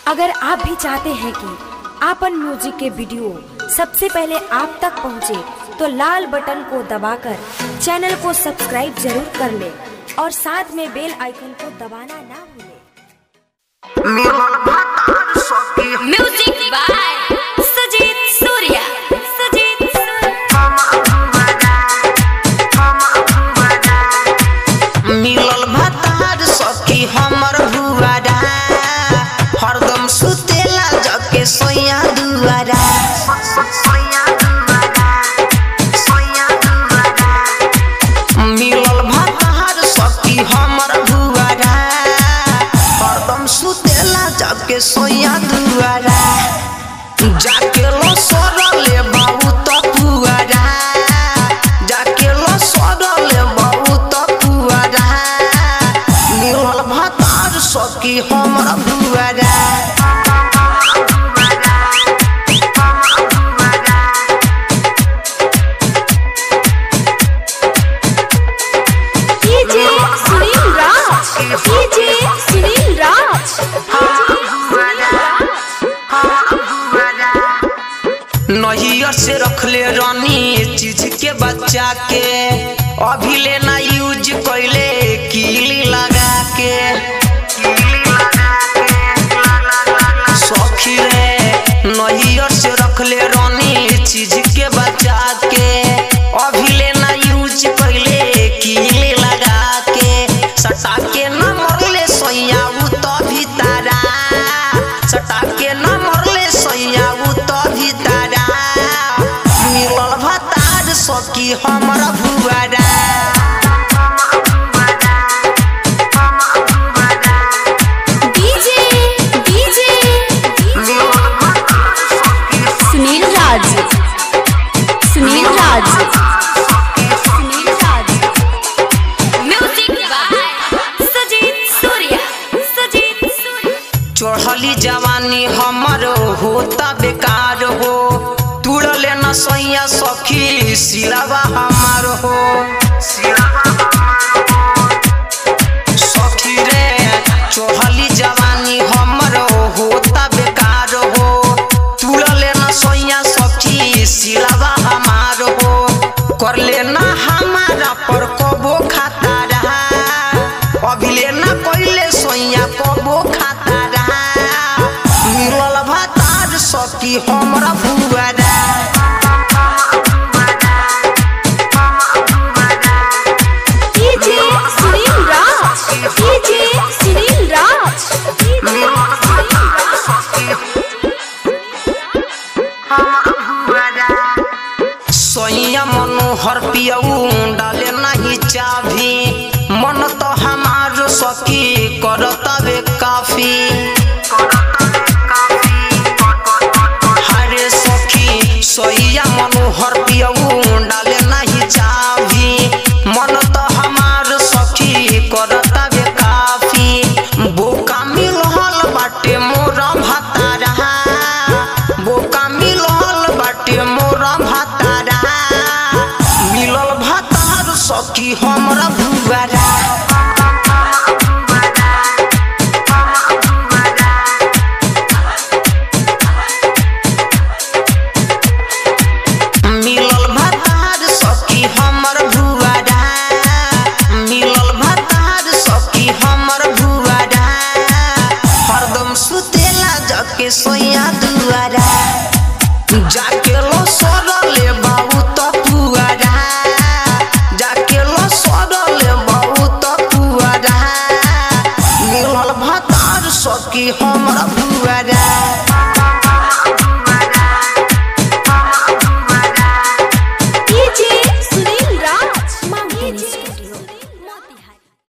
अगर आप भी चाहते हैं कि आपन म्यूजिक के वीडियो सबसे पहले आप तक पहुंचे, तो लाल बटन को दबाकर चैनल को सब्सक्राइब जरूर कर ले और साथ में बेल आइकन को दबाना ना भूलें। Music by Sujeet Surya. मिलल भतार सखी हमर भुआरा, हरदम सुतेला जके सोया दुआरा। मिलल भतार सखी हमर भुआरा, हरदम सुतेला जके सोया दुआरा। जाके लो सोरले बाबू तो पुआरा, जाके लो सोरले बाबू तो पुआरा। मिलल भतार सखी हमर भुआरा। नहियर से रखले रानी चीज के बच्चा के, अभी लेना यूज कैले कीली लगा के। सखी रे नहियर से रखले रानी चीज के बच्चा के, अभी लेना यूज कैले कीली लगा के। सटा के न मरले सोया उ तो भीतरा, सटा के न मरले सोया उ तो भीतरा। मिलल भतार सखी हमर भुआरा। चढ़ली जवानी हमर होता बेकार हो, तुड़ले न सैया सखी सिलावा हमार हो। सखी रे चढ़ली जवानी हमर होता बेकार हो, तुड़ले न सैया सखी सिलावा हमार हो। कर लेना हमारा पर कबो खाता रहा, अभी लेना कोइले सैया कबो खाता रहा। मिलल भतार सखी हमरा भुआरा। सोइया मनोहर पियऊ डाले नहीं चाभी, मन तो हमार सखी करता बे काफी। हरे सखी सोइया मनोहर पियऊ डाले नहीं चाभी, मन तो हमार सखी करता बे काफी। बोका मिलल बाटे मोरा भतारा, बोका मिलल बाटे मोरा भतारा। मिलल भतार सखी हमरा भुआरा। मिलल भतार सखी हमर भुआरा, मिलल भतार सखी हमर भुआरा। हरदम सुतेला जके सोया दुआरा, जाके लो सोरले बाबू तो पुआरा, जाके लो सोरले बाबू तो पुआरा। मिलल भतार सखी